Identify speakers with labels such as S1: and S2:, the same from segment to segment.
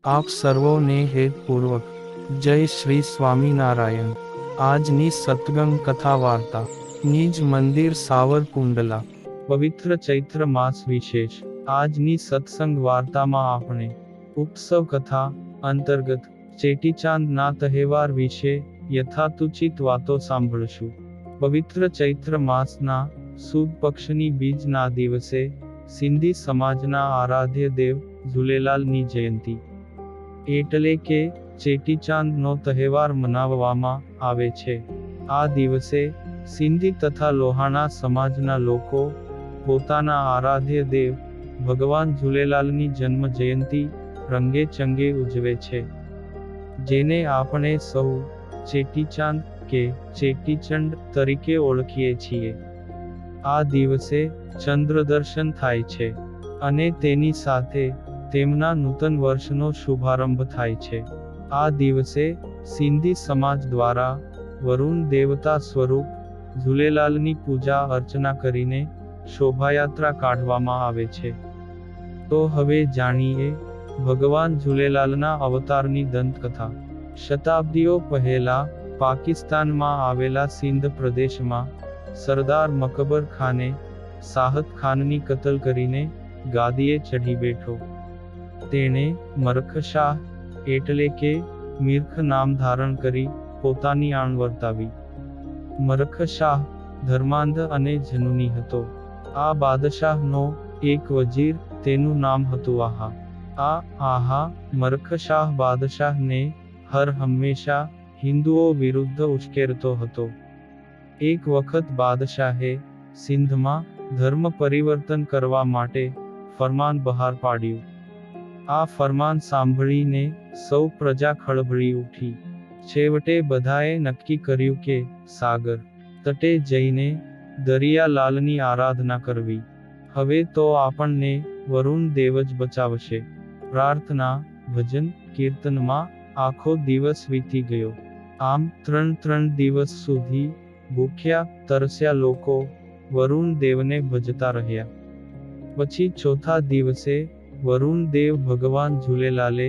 S1: આપ સર્વોને હેતપૂર્વક જય શ્રી સ્વામિનારાયણ। આજની સત્સંગ કથા વાર્તા નિજ મંદિર સાવરકુંડલા પવિત્ર ચૈત્ર માસ વિશેષ। આજની સત્સંગ વાર્તામાં આપણે ઉત્સવ કથા અંતર્ગત ચેટીચાંદના તહેવાર વિશે યથાતુચિત વાતો સાંભળશું। પવિત્ર ચૈત્ર માસના સુદ પક્ષની બીજના દિવસે સિંધી સમાજના આરાધ્ય દેવ ઝૂલેલાલની જયંતી એટલે કે ચેટીચાંદનો તહેવાર મનાવવામાં આવે છે। આ દિવસે સિંધી તથા લોહાણા સમાજના લોકો પોતાના આરાધ્ય દેવ ભગવાન ઝૂલેલાલની જન્મ જયંતી રંગે ચંગે ઉજવે છે, જેને આપણે સૌ ચેટીચાંદ કે ચેટીચંડ તરીકે ઓળખીએ છીએ। આ દિવસે ચંદ્રદર્શન થાય છે અને તેની સાથે તેમના નૂતન વર્ષનો શુભારંભ થાય છે। આ દિવસે સિંધી સમાજ દ્વારા વરુણ દેવતા સ્વરૂપ ઝૂલેલાલની પૂજા અર્ચના કરીને શોભાયાત્રા કાઢવામાં આવે છે। તો હવે જાણીએ ભગવાન ઝૂલેલાલના અવતારની દંતકથા। શતાબ્દીઓ પહેલા પાકિસ્તાનમાં આવેલા સિંધ પ્રદેશમાં સરદાર મકબર ખાને સાહત ખાનની કતલ કરીને ગાદીએ ચઢી બેઠો। તેણે મરખશાહ એટલે કે મીરખ નામ ધારણ કરી પોતાની આણ વર્તાવી। મરખશાહ ધર્માંધ અને જનૂની હતો। આ બાદશાહનો એક વજીર, તેનું નામ હતું આહા। આહા મરખશાહ બાદશાહને હર હંમેશા હિન્દુઓ વિરુદ્ધ ઉશ્કેરતો હતો। એક વખત બાદશાહે સિંધમાં ધર્મ પરિવર્તન કરવા માટે ફરમાન બહાર પાડ્યું। આ ફરમાન સાંભળીને સૌ પ્રજા ખળભળી ઉઠી। છેવટે બધાએ નક્કી કર્યું કે સાગર તટે જઈને દરિયાલાલની આરાધના કરવી। હવે તો આપણને વરુણ દેવ જ બચાવશે। પ્રાર્થના ભજન કીર્તનમાં આખો દિવસ વીતી ગયો। આમ ત્રણ દિવસ સુધી ભૂખ્યા તરસ્યા લોકો વરુણ દેવને ભજતા રહ્યા। પછી ચોથા દિવસે વરુણ દેવ ભગવાન ઝૂલેલાલે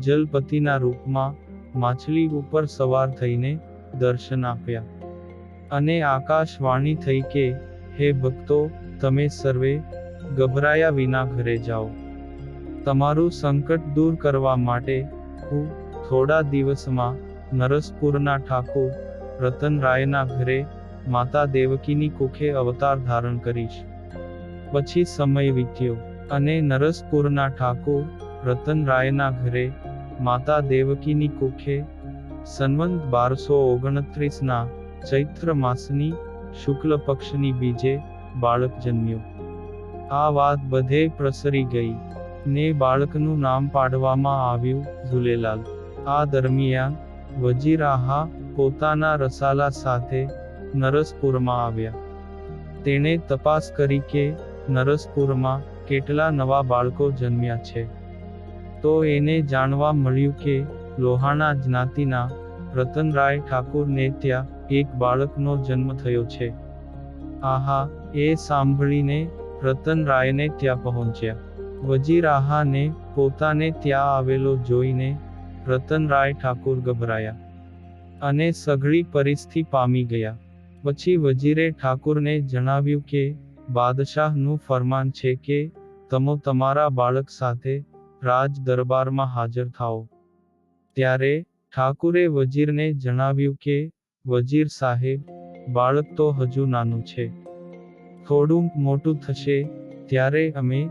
S1: જલપતિના રૂપમાં માછલી ઉપર સવાર થઈને દર્શન આપ્યા અને આકાશવાણી થઈ કે હે ભક્તો, તમે સર્વે ગભરાયા વિના ઘરે જાઓ। તમારું સંકટ દૂર કરવા માટે હું થોડા દિવસમાં નરસપુરના ઠાકુર રતનરાયના ઘરે માતા દેવકીની કુખે અવતાર ધારણ કરીશ। પછી સમય વીત્યો અને નરસપુરના ઠાકુર રતનરાયના ઘરે માતા દેવકીની કુખે સંવંત 1229ના ચૈત્ર માસની શુક્લ પક્ષની બીજે બાળક જન્મ્યો। આ વાત બધે પ્રસરી ગઈ ને બાળકનું નામ પાડવામાં આવ્યું ઝૂલેલાલ। આ દરમિયાન વજીર આહા પોતાના રસાલા સાથે નરસપુરમાં આવ્યા। તેણે તપાસ કરી કે નરસપુરમાં કેટલા નવા બાળકો જન્મ્યા છે। તો એને જાણવા મળ્યું કે લોહાણા જ્ઞાતિના રતનરાય ઠાકુરને ત્યાં એક બાળકનો જન્મ થયો છે। આહા એ સાંભળીને રતનરાયને ત્યાં પહોંચ્યા। વજીર આહાને પોતાને ત્યાં આવેલો જોઈને રતનરાય ઠાકુર ગભરાયા અને સઘળી પરિસ્થિતિ પામી ગયા। પછી વજીરે ઠાકુરને જણાવ્યું કે બાદશાહનું ફરમાન છે કે તમો તમારા બાળક સાથે રાજ દરબારમાં હાજર થાઓ। ત્યારે ઠાકુરે વજીરને જણાવ્યું કે વજીર સાહેબ, બાળક તો હજુ નાનું છે। થોડું મોટું થશે ત્યારે અમે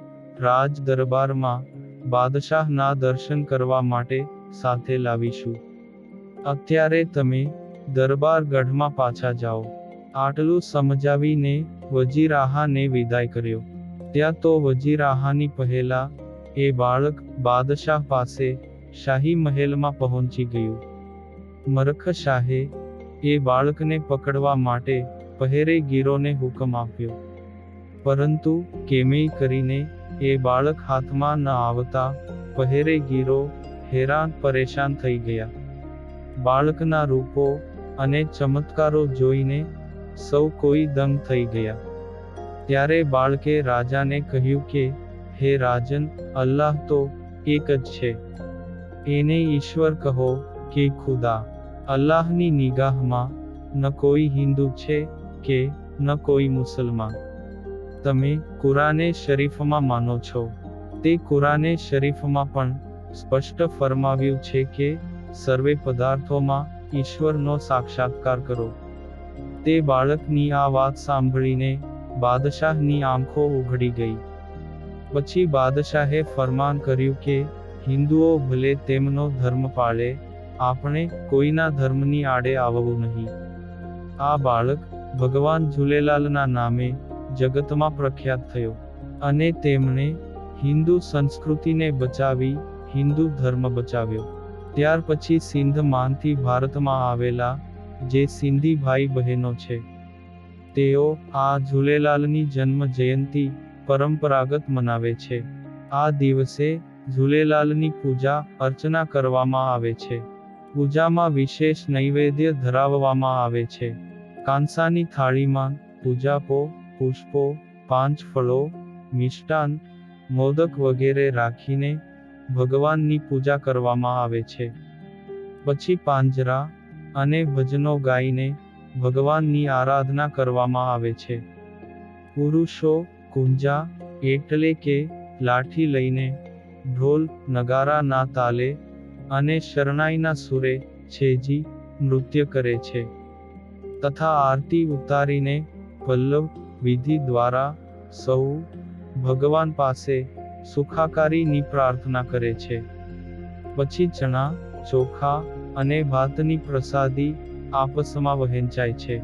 S1: રાજ દરબારમાં બાદશાહના દર્શન કરવા માટે સાથે લાવીશું। અત્યારે તમે દરબાર ગઢમાં પાછા જાઓ। આટલું સમજાવીને વજીર આહાને વિદાય કર્યો। ત્યાં તો વજીર આહાની પહેલા એ બાળક બાદશાહ પાસે શાહી મહેલમાં પહોંચી ગયું। મરખશાહે એ બાળકને પકડવા માટે પહેરેગીરોને હુકમ આપ્યો, પરંતુ કેમેય કરીને એ બાળક હાથમાં ન આવતા પહેરેગીરો હેરાન પરેશાન થઈ ગયા। બાળકના રૂપો અને ચમત્કારો જોઈને સૌ કોઈ દંગ થઈ ગયા। ત્યારે બાળકે રાજાને કહ્યું કે હે રાજન, અલ્લાહ તો એક જ છે। એને ઈશ્વર કહો કે ખુદા. અલ્લાહની નિગાહમાં ન કોઈ હિન્દુ છે કે ન કોઈ મુસલમાન. તમે કુરાને શરીફમાં માનો છો. તે કુરાને શરીફમાં પણ સ્પષ્ટ ફરમાવ્યું છે કે સર્વે પદાર્થોમાં ઈશ્વરનો સાક્ષાત્કાર કરો. તે બાળકની આ વાત સાંભળીને બાદશાહની આંખો ઉઘડી ગઈ. પછી બાદશાહે ફરમાન કર્યું કે હિન્દુઓ ભલે તેમનો ધર્મ પાળે, આપણે કોઈના ધર્મની આડે આવવું નહીં. આ બાળક ભગવાન ઝૂલેલાલના નામે જગતમાં પ્રખ્યાત થયો અને તેમણે હિન્દુ સંસ્કૃતિને બચાવી, હિન્દુ ધર્મ બચાવ્યો. ત્યાર પછી સિંધમાંથી ભારતમાં આવેલા જે સિંધી ભાઈ બહેનો છે, તેઓ આ ઝૂલેલાલની જન્મ જયંતિ પરંપરાગત મનાવે છે. આ દિવસે ઝૂલેલાલની પૂજા અર્ચના કરવામાં આવે છે. પૂજામાં વિશેષ નૈવેદ્ય ધરાવવામાં આવે છે. કાંસાની થાળીમાં પૂજાપો, પુષ્પો, 5 ફળો, મિષ્ટાન, મોદક વગેરે રાખીને ભગવાનની પૂજા કરવામાં આવે છે. પછી પાંજરા અને ભજનો ગાઈને ભગવાનની આરાધના કરવામાં આવે છે. પુરુષો કુંજા એટલે કે લાઠી લઈને ઢોલ નગારા ના તાલે અને શરણાઈના સુરે છેજી નૃત્ય કરે છે તથા આરતી ઉતારીને પલ્લવ વિધિ દ્વારા સૌ ભગવાન પાસે સુખાકારીની પ્રાર્થના કરે છે. પછી ચણા, ચોખા અને ભાતની પ્રસાદી આપસમાં વહેંચાય છે.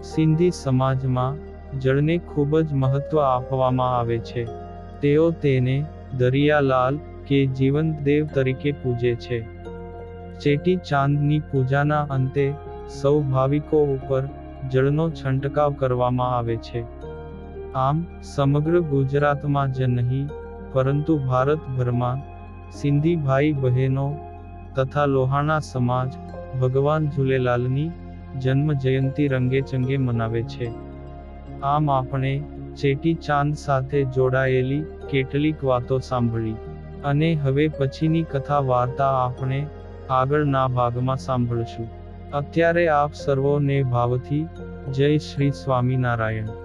S1: સિંધી સમાજમાં જળને ખૂબ જ મહત્વ આપવામાં આવે છે. તેઓ તેને દરિયાલાલ કે જીવંત દેવ તરીકે પૂજે છે. ચેટી ચાંદની પૂજાના અંતે સૌ ભાવિકો ઉપર જળનો છંટકાવ કરવામાં આવે છે. આમ સમગ્ર ગુજરાતમાં જ નહીં પરંતુ ભારતભરમાં સિંધી ભાઈ બહેનો તથા લોહાણા સમાજ ભગવાન ઝૂલેલાલની જન્મ જયંતિ રંગેચંગે મનાવે છે. આમ આપણે ચેટી ચાંદ સાથે જોડાયેલી કેટલીક વાતો સાંભળી અને હવે પછીની કથા વાર્તા આપણે આગળના ભાગમાં સાંભળશું. અત્યારે આપ સર્વોને ભાવથી જય શ્રી સ્વામિનારાયણ.